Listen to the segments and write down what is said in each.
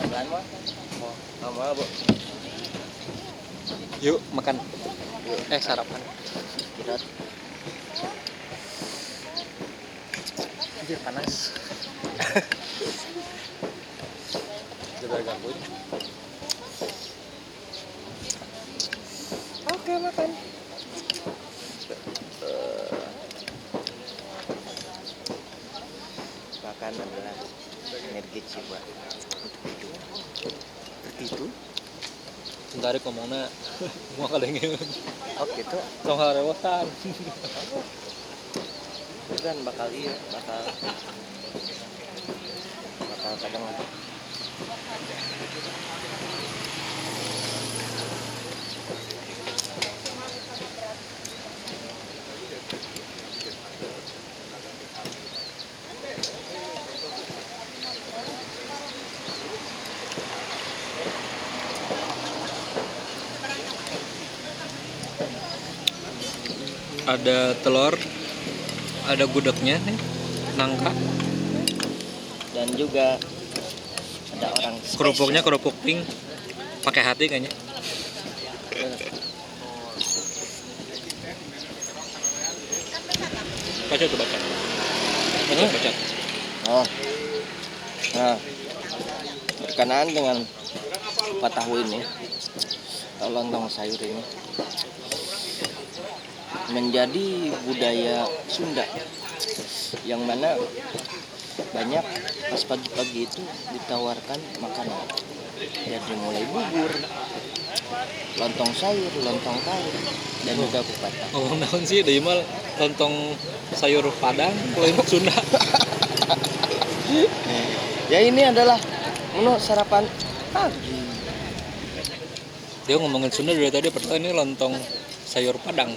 Lama. Lama, Bu. Yuk makan. Sarapan. Tidak. Biar panas. Coba ganggu. Oke, makan. Makan adalah energi jiwa untuk hidup. Seperti itu. Sebentar ngomongnya mau kalengin. Oh gitu. Tong harewosan. Itu kan bakal kadang Ada telur, ada gudegnya nih, nangka, dan juga ada orang kerupuknya kerupuk pink, pakai hati kayaknya. Baca tuh baca. Baca. Oh. Nah, berkenaan dengan Pak Tahu ini atau lontong sayur ini menjadi budaya Sunda yang mana banyak pas pagi-pagi itu ditawarkan makanan dari mulai bubur, lontong sayur, lontong kari, dan juga kupat. Oh, naon sih deui mah lontong sayur Padang, lain Sunda. Ya ini adalah menu sarapan pagi. Dia ngomongin Sunda dari tadi, pertama ini lontong sayur Padang.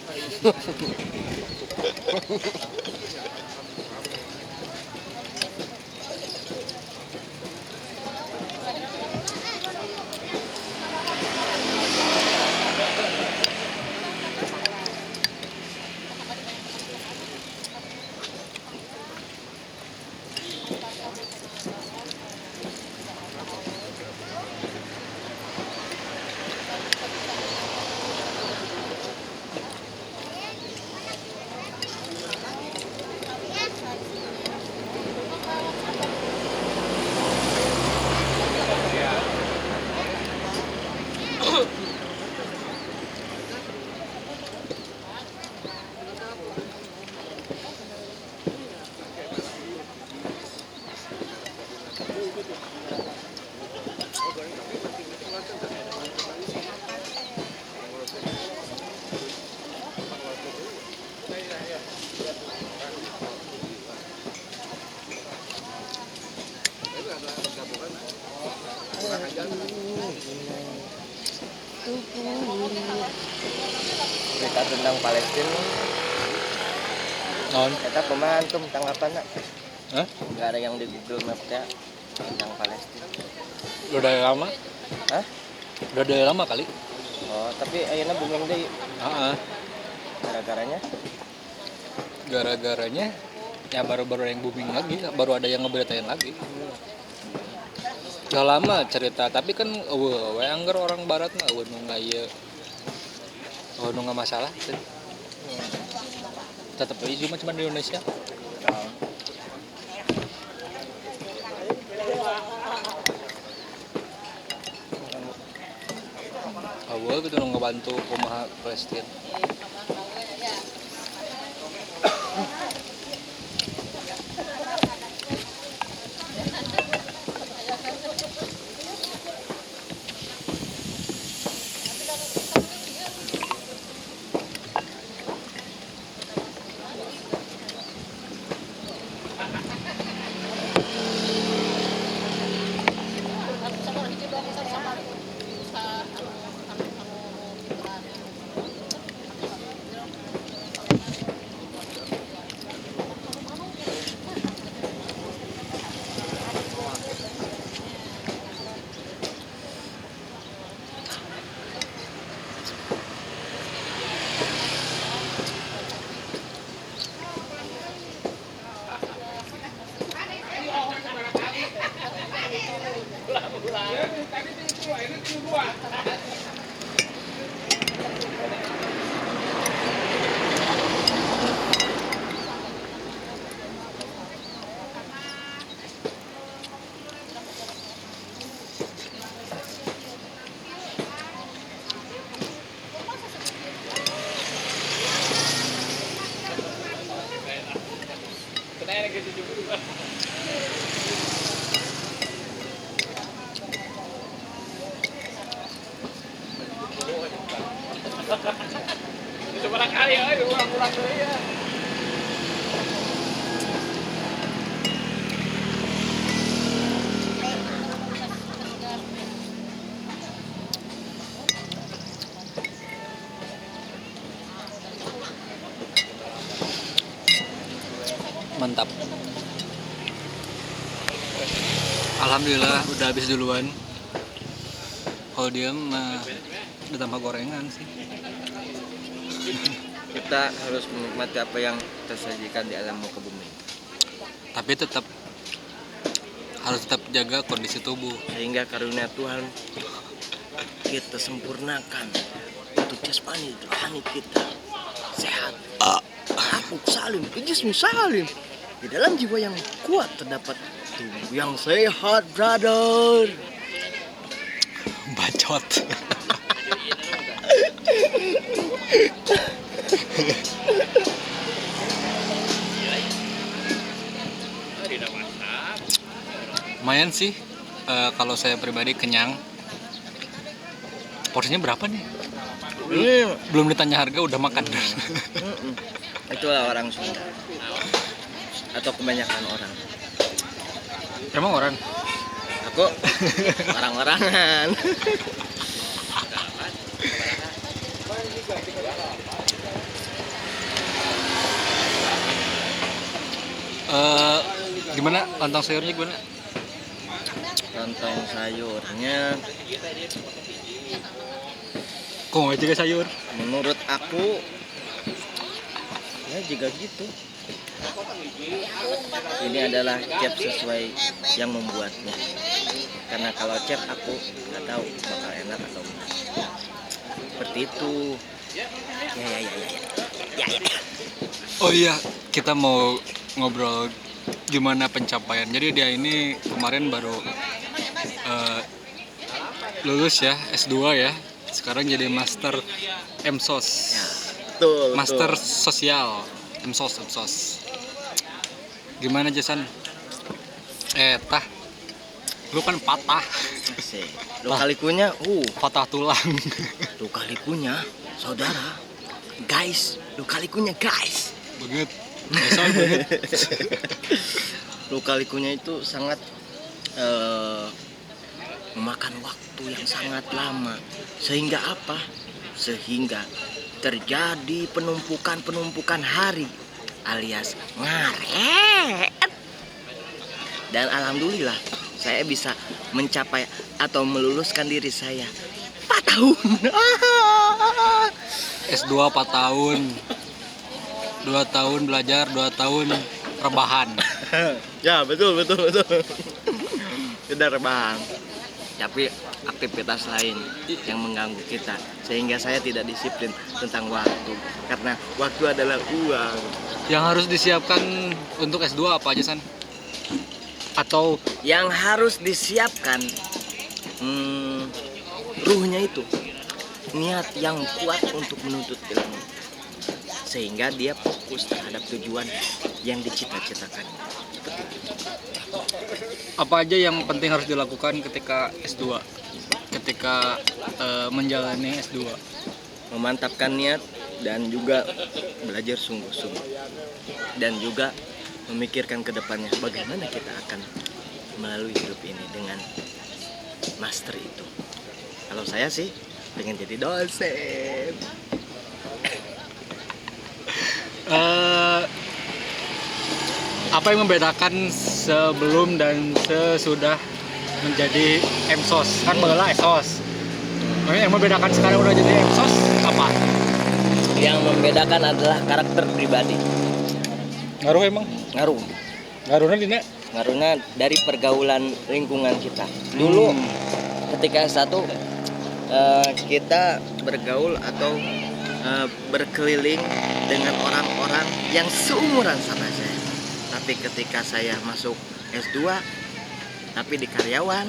Berita tentang Palestina. Non. Kita pemantum tanggapan nak. Hah? Gak ada yang di Google Maps ya tentang Palestina. Udah dari lama? Hah? Udah dari lama kali. Oh, tapi ayeuna booming deui. Heeh. Gara-garanya Gara-garanya ya baru-baru yang booming lagi, baru ada yang ngeberitain lagi. Udah lama cerita, tapi kan we anggar orang barat mah nu ngaya. Oh, nu masalah. Tetap aja cuma di Indonesia. Awal gitu ngebantu kumaha Palestina. Mantap. Alhamdulillah udah habis duluan. Kalau dia mah udah tambah gorengan sih. Kita harus menikmati apa yang tersajikan di alam muka bumi. Tapi harus tetap jaga kondisi tubuh. Sehingga karunia Tuhan kita sempurnakan untuk jasmani rohani kita sehat. Aku salim, jismu salim. Di dalam jiwa yang kuat terdapat tubuh yang sehat, brother. Bacot. Lumayan sih, kalau saya pribadi kenyang. Porsinya berapa nih? Belum ditanya harga udah makan. Itulah orang Sunda. Atau kebanyakan orang. Emang orang? Aku orang-orangan. Gimana lontong sayurnya gimana? Lontong sayurnya Kok nggak juga sayur? menurut aku ya juga gitu. Ini adalah chef sesuai yang membuatnya. Karena kalau chef aku nggak tahu bakal enak atau enggak. Seperti itu. Ya. Oh iya, kita mau ngobrol gimana pencapaian. Jadi dia ini kemarin baru lulus ya, S2 ya. Sekarang jadi Master MSOS. Ya, betul. Master Sosial. MSOS. Gimana Jason? Tah. Lu kan patah. Asik. Lu kalikunya, Patah tulang. lu kalikunya, saudara. Guys, lu kalikunya guys. Banget. Besar banget. Lu kalikunya itu sangat memakan waktu yang sangat lama. Sehingga apa? Sehingga terjadi penumpukan hari alias ngaret. Dan alhamdulillah saya bisa mencapai atau meluluskan diri saya 4 tahun. S2 4 tahun. 2 tahun belajar, 2 tahun rebahan. Ya betul. Tidak rebahan. Tapi aktivitas lain yang mengganggu kita sehingga saya tidak disiplin tentang waktu karena waktu adalah uang. Yang harus disiapkan untuk S2 apa aja San? Atau Yang harus disiapkan ruhnya itu, niat yang kuat untuk menuntut ilmu sehingga dia fokus terhadap tujuan yang dicita-citakan. apa aja yang penting harus dilakukan ketika S2? Ketika menjalani S2? Memantapkan niat dan juga belajar sungguh-sungguh dan juga memikirkan ke depannya bagaimana kita akan melalui hidup ini dengan master itu. Kalau saya sih pengen jadi dosen. Apa yang membedakan sebelum dan sesudah menjadi MSOS? Kan bagelah SOS. Yang membedakan sekarang udah jadi MSOS apa? Yang membedakan adalah karakter pribadi. Ngaruh emang? Ngaruhnya dari pergaulan lingkungan kita. Dulu ketika S1 kita bergaul atau berkeliling dengan orang-orang yang seumuran sama saya. Tapi ketika saya masuk S2, tapi di karyawan,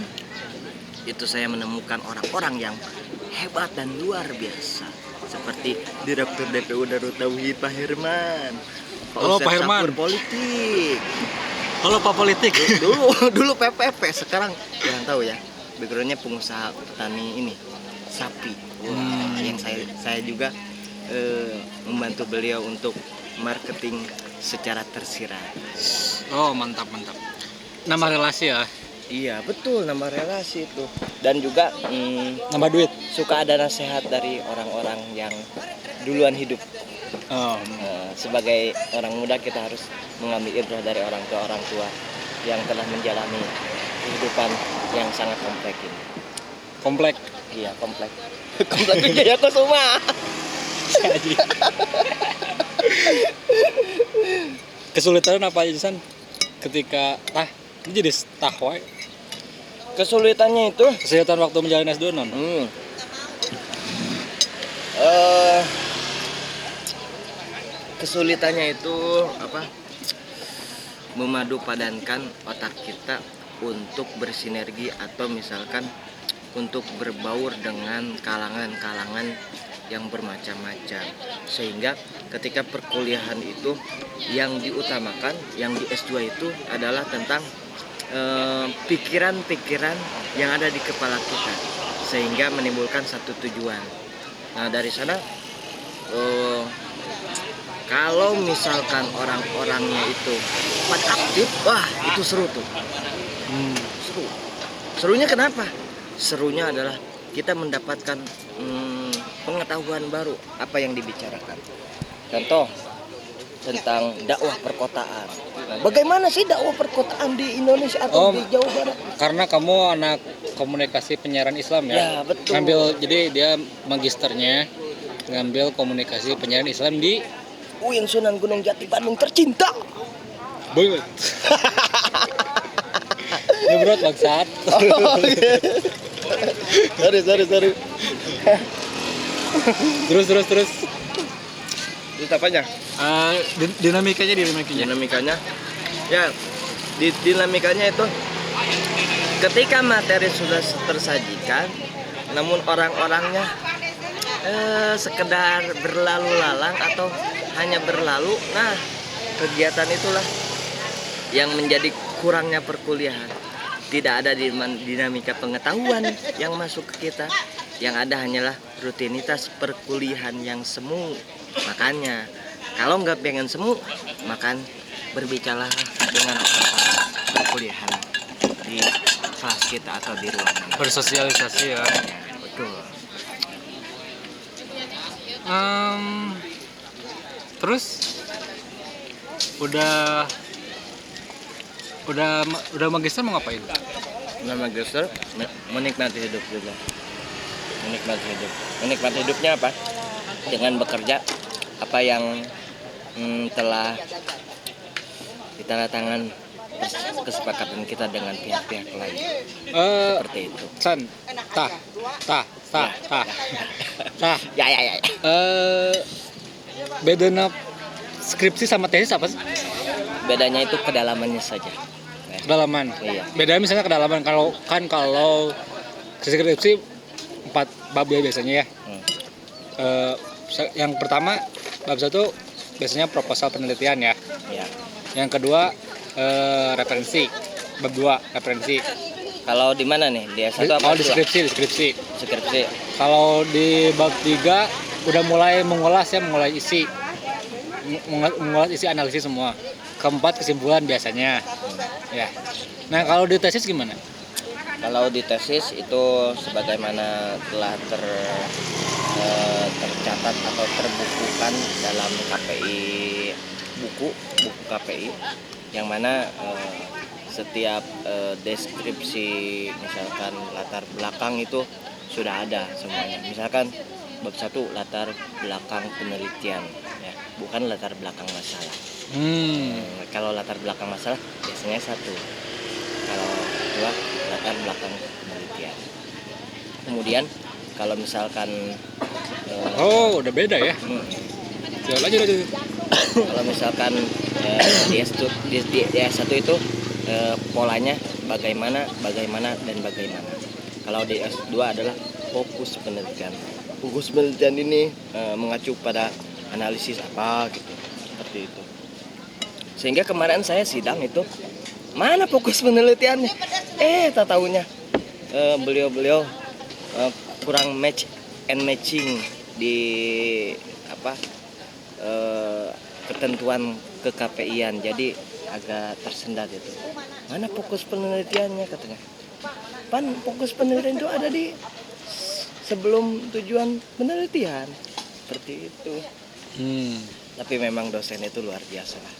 itu saya menemukan orang-orang yang hebat dan luar biasa. Seperti Direktur DPU Darut Tauhid Pak Herman, Halo, Ustadz Pak Herman. Syafur Politik. Halo Pak Politik. Dulu PPP, sekarang kurang tahu ya. Backgroundnya pengusaha petani ini sapi. Wah, yang saya juga membantu beliau untuk marketing secara tersirat. Oh, mantap. Nama relasi ya. Iya betul, nambah relasi itu. Dan juga Nambah duit. suka ada nasihat dari orang-orang yang duluan hidup. Oh. Sebagai orang muda kita harus mengambil ibrah dari orang tua yang telah menjalani kehidupan yang sangat kompleks ini. Komplek. Iya kompleks. Kompleks Jaya Kusuma. Kesulitan apa aja San? Ketika ini jadi wae. Kesulitannya itu Kesulitan waktu menjalani S2 non. Kesulitannya itu apa? Memadu padankan otak kita untuk bersinergi atau misalkan untuk berbaur dengan kalangan-kalangan yang bermacam-macam, sehingga ketika perkuliahan itu yang diutamakan, yang di S2 itu adalah tentang pikiran-pikiran yang ada di kepala kita, sehingga menimbulkan satu tujuan. Nah dari sana kalau misalkan orang-orangnya itu pada aktif, wah itu seru tuh. Serunya kenapa? Serunya adalah kita mendapatkan pengetahuan baru apa yang dibicarakan. Contoh tentang dakwah perkotaan. Nah, bagaimana sih dakwah perkotaan di Indonesia atau di Jawa Barat? Karena kamu anak komunikasi penyiaran Islam ya. Ya betul. Jadi dia magisternya ngambil komunikasi penyiaran Islam di UIN Sunan Gunung Jati Bandung tercinta. banget. Ini berat bangsat. Sorry. Terus. Itu apanya? Dinamikanya. Ya, dinamikanya itu ketika materi sudah tersajikan, namun orang-orangnya sekedar berlalu lalang atau hanya berlalu. Nah, kegiatan itulah yang menjadi kurangnya perkuliahan. Tidak ada dinamika pengetahuan yang masuk ke kita. Yang ada hanyalah rutinitas perkuliahan yang semu. Makanya kalau nggak pengen semu, makan berbicara dengan orang-orang perkuliahan di kelas kita atau di ruangan. Bersosialisasi ya. Ya, betul. Terus udah magister mau ngapain? Nama magister menikmati hidup juga. Menikmati hidupnya apa? Dengan bekerja apa yang telah ditandatangan kesepakatan kita dengan pihak-pihak lain. Seperti itu. San, Ya. Bedanya skripsi sama tesis apa sih? Bedanya itu kedalamannya saja. Kedalaman. Iya. Bedanya misalnya kedalaman kalau skripsi 4 bab ya biasanya ya. Yang pertama bab 1 biasanya proposal penelitian ya. Ya. Yang kedua referensi. Bab 2 referensi. Kalau di mana nih? Di S1 apa? Kalau di skripsi. Skripsi. Kalau di bab 3 udah mulai mengulas isi. Mengulas isi analisis semua. Keempat kesimpulan biasanya. Ya. Nah, kalau di tesis gimana? Kalau di tesis itu sebagaimana telah tercatat atau terbukukan dalam KPI buku KPI yang mana setiap deskripsi misalkan latar belakang itu sudah ada semuanya. Misalkan bab 1 latar belakang penelitian ya, bukan latar belakang masalah. Kalau latar belakang masalah biasanya 1. Kalau 2 latar belakang penelitian. Kemudian kalau misalkan Oh, udah beda ya. hmm, Ya, lanjut. kalau misalkan di S1, di S1 itu polanya bagaimana dan bagaimana. Kalau di S2 adalah fokus penelitian. Fokus penelitian ini mengacu pada analisis apa gitu, seperti itu. Sehingga kemarin saya sidang itu, mana fokus penelitiannya? Tak tahunya beliau-beliau kurang match and matching di apa ketentuan KKPI-an, jadi agak tersendat itu. Mana fokus penelitiannya katanya? Pan fokus penelitian itu ada di sebelum tujuan penelitian, seperti itu. Tapi memang dosen itu luar biasa lah.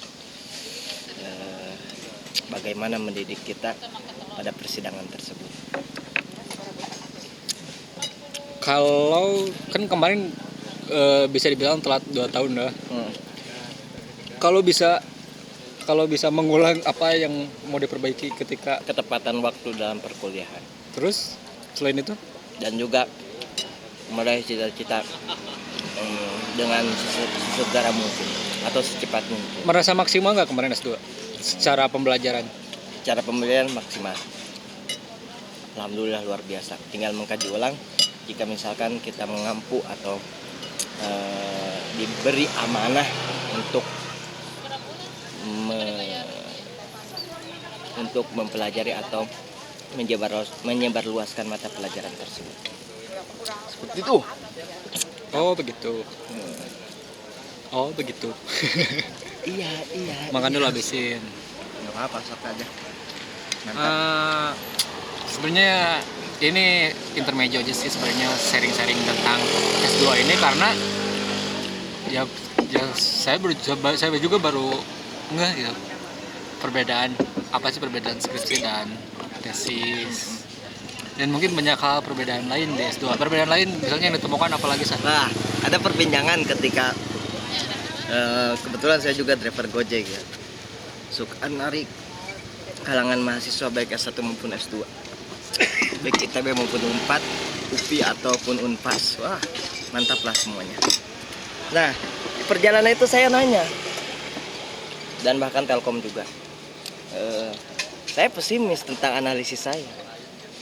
Bagaimana mendidik kita pada persidangan tersebut. Kalau kan kemarin bisa dibilang telat 2 tahun dah. Kalau bisa mengulang apa yang mau diperbaiki ketika Ketepatan waktu dalam perkuliahan. terus selain itu Dan juga meraih cita-cita dengan sesegera mungkin atau secepat mungkin. merasa maksimal nggak kemarin S2 secara pembelajaran? Cara pembelian maksimal. Alhamdulillah luar biasa. Tinggal mengkaji ulang. Jika misalkan kita mengampu atau diberi amanah untuk untuk mempelajari atau menyebarluaskan mata pelajaran tersebut. Seperti itu. Oh begitu. Oh begitu. Iya. Makan dulu habisin. Nggak apa-apa, sok aja. Sebenarnya ini intermezzo aja sih sebenarnya, sharing-sharing tentang S2 ini karena ya saya juga baru ngeh gitu perbedaan skripsi dan tesis, dan mungkin banyak hal perbedaan lain di S2. Perbedaan lain misalnya yang ditemukan apalagi sih? Nah, ada perbincangan ketika kebetulan saya juga driver Gojek ya. Suka narik kalangan mahasiswa baik S1 maupun S2. Baik ITB maupun UNPAD, UPI ataupun UNPAS. Wah, mantap lah semuanya. Nah, di perjalanan itu saya nanya. Dan bahkan Telkom juga. Saya pesimis tentang analisis saya.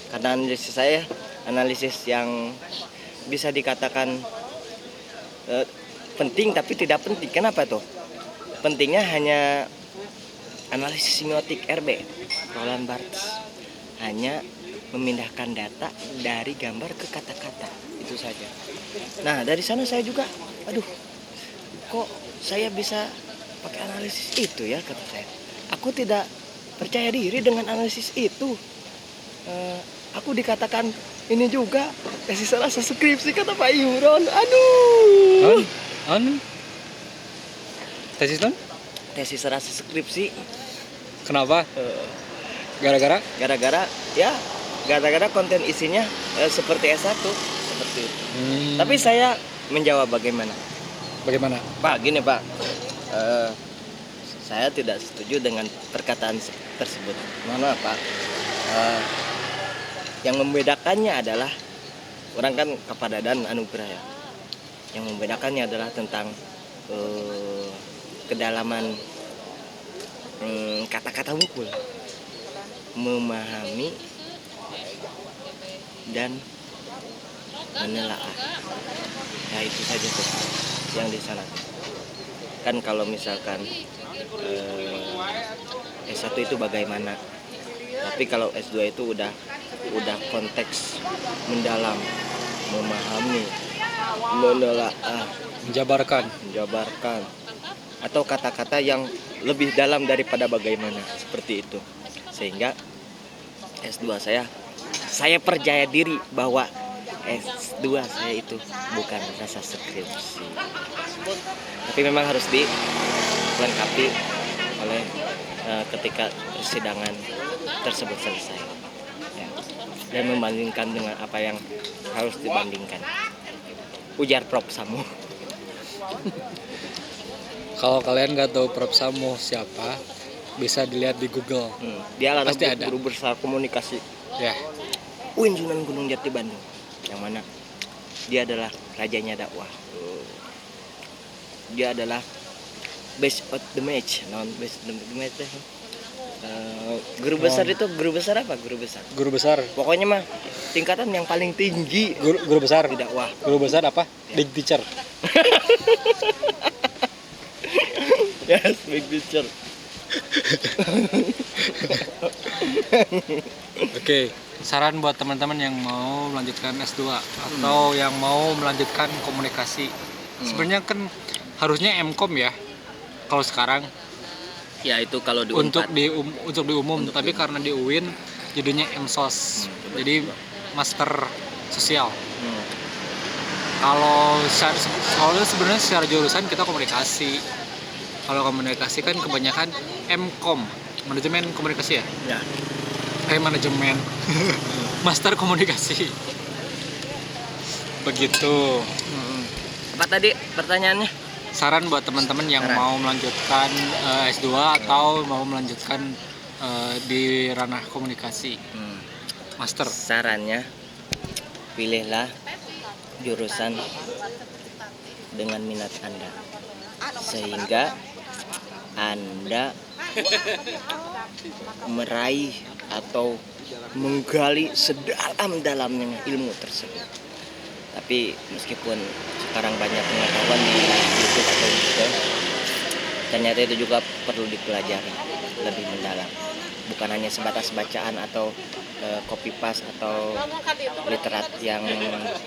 Karena analisis saya analisis yang bisa dikatakan penting tapi tidak penting. Kenapa tuh? Pentingnya hanya analisis semiotik RB, Roland Barthes. Hanya memindahkan data dari gambar ke kata-kata, itu saja. Nah, dari sana saya juga, kok saya bisa pakai analisis itu ya, kata saya. Aku tidak percaya diri dengan analisis itu. Aku dikatakan ini juga tesis rasa skripsi, kata Pak Imron. Tesis non? Tesis rasa skripsi. Kenapa? Gara-gara konten isinya seperti S1, seperti itu. Tapi saya menjawab bagaimana? Pak, gini Pak, saya tidak setuju dengan perkataan tersebut. Mana Pak? Yang membedakannya adalah orang kan Kapadadan Anugerah ya. Yang membedakannya adalah tentang kedalaman kata-kata mukul, memahami dan menelaah. Ya itu saja tuh yang di sana. Kan kalau misalkan S1 itu bagaimana, tapi kalau S2 itu udah konteks mendalam, memahami, menelaah, menjabarkan atau kata-kata yang lebih dalam daripada bagaimana, seperti itu. Sehingga S2 saya percaya diri bahwa S2 saya itu bukan rasa skripsi, tapi memang harus dilengkapi oleh ketika persidangan tersebut selesai ya. Dan membandingkan dengan apa yang harus dibandingkan, ujar Prof Samu. Kalau kalian nggak tahu Prof Samu siapa, bisa dilihat di Google. Dia adalah pasti ada guru besar komunikasi ya. UIN Sunan Gunung Jati Bandung. yang mana dia adalah rajanya dakwah. Dia adalah best of the match, non best of the match. Guru besar itu guru besar apa? Guru besar. Guru besar. Pokoknya mah tingkatan yang paling tinggi Guru besar. di dakwah. Guru besar apa? Big teacher. Yes, big teacher. Oke, saran buat teman-teman yang mau melanjutkan S2 atau yang mau melanjutkan komunikasi. Sebenarnya kan harusnya MKOM ya. Kalau sekarang Ya itu kalau di untuk Unpad. untuk di umum, tapi karena di UIN jadinya MSOS. Jadi master sosial. Hmm. Kalau soalnya sebenarnya secara jurusan kita komunikasi. Kalau komunikasi kan kebanyakan MKOM, manajemen komunikasi ya. Ya. Manajemen master komunikasi. Begitu. Apa tadi pertanyaannya? Saran buat teman-teman yang Saran. mau melanjutkan S2 atau mau melanjutkan di ranah komunikasi master. Sarannya, pilihlah jurusan dengan minat Anda, sehingga Anda meraih atau menggali sedalam-dalamnya ilmu tersebut. Tapi meskipun sekarang banyak pengetahuan di YouTube atau Google, ternyata itu juga perlu dipelajari lebih mendalam. Bukan hanya sebatas bacaan atau copy paste atau literat yang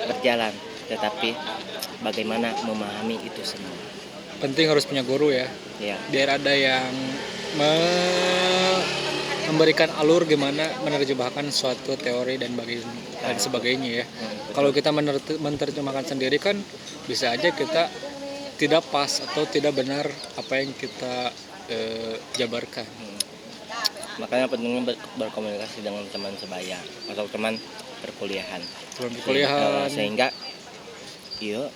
berjalan, tetapi bagaimana memahami itu semua. Penting harus punya guru ya, Ya, biar ada yang memberikan alur gimana menerjemahkan suatu teori dan sebagainya ya. Kalau kita menerjemahkan sendiri kan bisa aja kita tidak pas atau tidak benar apa yang kita jabarkan. makanya pentingnya berkomunikasi dengan teman sebaya atau teman perkuliahan. Teman perkuliahan. Sehingga iya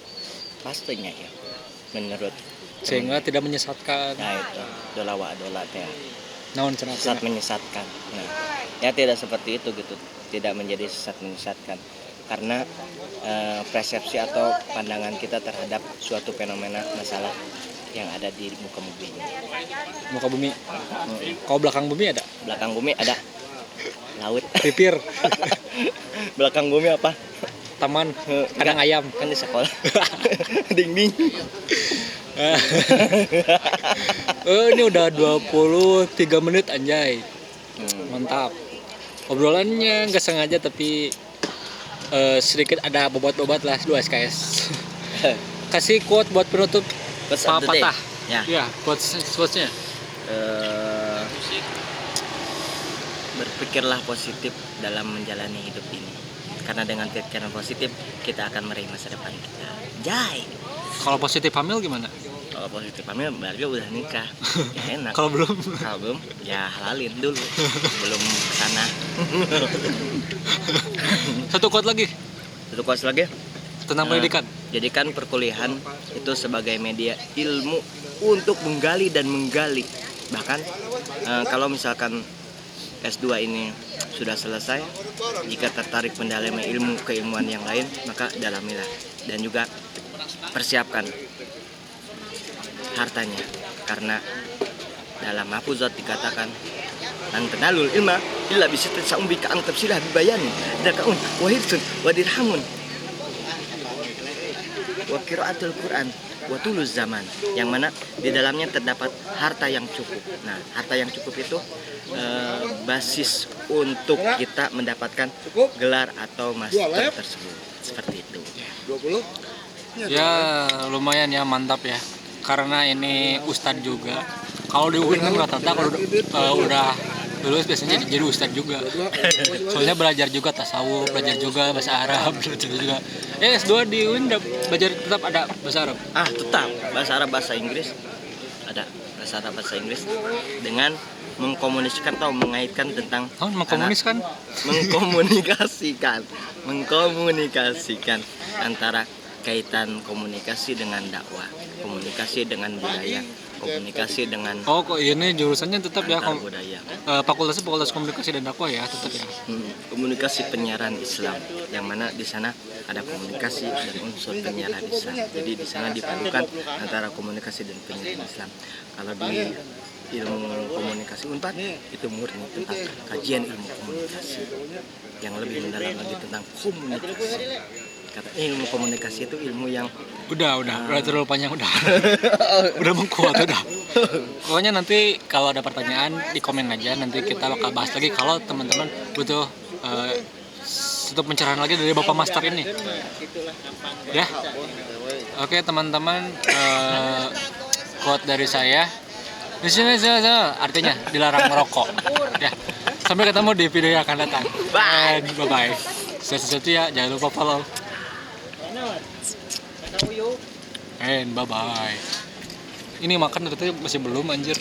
pastinya ya menurut Sehingga tidak menyesatkan. nah itu dolawa teh Naon cenah sesat menyesatkan. Nah, ya tidak seperti itu gitu, tidak menjadi sesat menyesatkan karena persepsi atau pandangan kita terhadap suatu fenomena masalah yang ada di muka bumi. muka bumi. Kalau belakang bumi ada Belakang bumi ada laut. pipir, Belakang bumi apa? taman, kandang ayam. Kan di sekolah. Ding. Ini udah 23 menit anjay. Mantap. Obrolannya nggak sengaja tapi sedikit ada bobot-bobot lah 2 SKS. Kasih quote buat penutup patah. Ya. Ya, quotes-nya. Berpikirlah positif dalam menjalani hidup ini. Karena dengan pikiran positif kita akan meraih masa depan kita. Jai. Kalau positif hamil gimana? Kalau positif hamil berarti udah nikah. Ya enak. Kalau belum? Kalau belum, ya halalin dulu. Belum kesana. Satu quote lagi Satu kuas lagi. tentang pendidikan. Jadikan perkuliahan itu sebagai media ilmu untuk menggali dan menggali. Bahkan kalau misalkan S2 ini sudah selesai, jika tertarik mendalami ilmu keilmuan yang lain, maka dalamilah dan juga persiapkan hartanya, karena dalam hafuzat dikatakan lan tanalul ilma illa bisittati sa'umbika an tafsilah bibayani dakaun wa hirsun wa dirhamun wa qiraatul Quran wa tuluz zaman, yang mana di dalamnya terdapat harta yang cukup. Nah, harta yang cukup itu basis untuk kita mendapatkan gelar atau master tersebut. Seperti itu. Ya lumayan ya, mantap ya. Karena ini ustadz juga. Kalau di UIN kan rata-rata kalau udah lulus biasanya jadi ustadz juga. Soalnya belajar juga tasawuf, belajar juga bahasa Arab, belajar juga. S2 di UIN belajar tetap ada bahasa Arab. Tetap bahasa Arab, bahasa Inggris ada. Bahasa Arab, bahasa Inggris dengan mengkomunikasikan atau mengaitkan tentang mengkomunikasikan antara kaitan komunikasi dengan dakwah, komunikasi dengan budaya, komunikasi dengan Oh, kok ini jurusannya tetap ya antar budaya. Fakultas Komunikasi dan Dakwah ya, tetap ya. Komunikasi penyiaran Islam, yang mana di sana ada komunikasi dan unsur penyiaran Islam. Jadi di sana dipadukan antara komunikasi dan penyiaran Islam. Kalau di ilmu komunikasi Unpad itu murni tentang kajian ilmu komunikasi yang lebih mendalam lagi tentang komunikasi. Kata ilmu komunikasi itu ilmu yang Udah terlalu panjang udah. Udah mengkuat udah. Pokoknya nanti kalau ada pertanyaan di komen aja, nanti kita bakal bahas lagi kalau teman-teman butuh untuk pencerahan lagi dari Bapak Master ini. Ya. Oke, teman-teman, quote dari saya. Di sini artinya dilarang merokok. Ya. Sampai ketemu di video yang akan datang. Bye bye. Sesuatu ya, jangan lupa follow. And bye bye. Ini makan ternyata masih belum anjir.